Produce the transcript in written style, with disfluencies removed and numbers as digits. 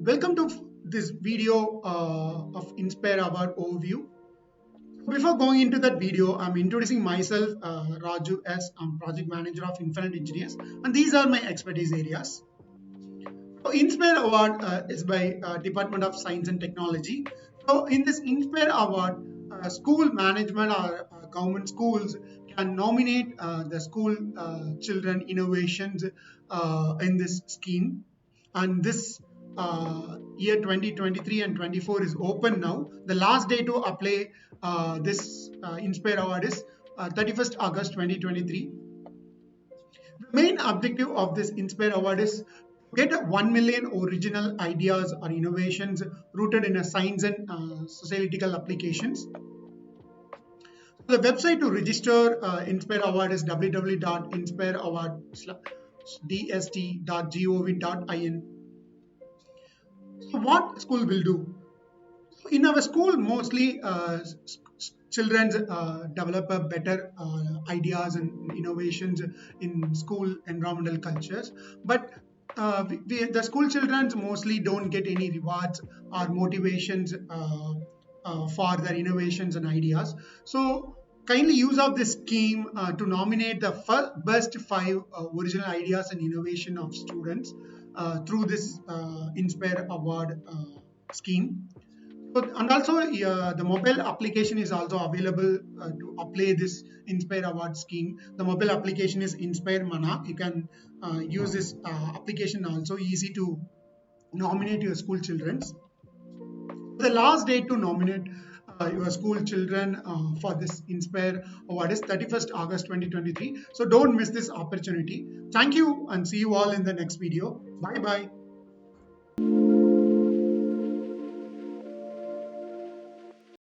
Welcome to this video of Inspire Award overview. Before going into that video, I'm introducing myself, Raju, as I'm project manager of Infinite Engineers, and these are my expertise areas. So Inspire Award is by Department of Science and Technology. So in this Inspire Award, school management or government schools can nominate the school children innovations in this scheme. And this year 2023 and 24 is open now. The last day to apply this Inspire Award is 31st August 2023. The main objective of this Inspire Award is get 1 million original ideas or innovations rooted in a science and societal applications. The website to register Inspire Award is www.inspireaward.dst.gov.in. So what school will do? In our school, mostly children develop a better ideas and innovations in school environmental cultures, but the school children mostly don't get any rewards or motivations for their innovations and ideas. So kindly use of this scheme to nominate the best 5 original ideas and innovation of students through this Inspire Award scheme. And also the mobile application is also available to apply this Inspire Award scheme. The mobile application is Inspire Mana. You can use this application also, easy to nominate your school children. The last date to nominate your school children for this Inspire Award is 31st August 2023. So don't miss this opportunity. Thank you and see you all in the next video. Bye bye.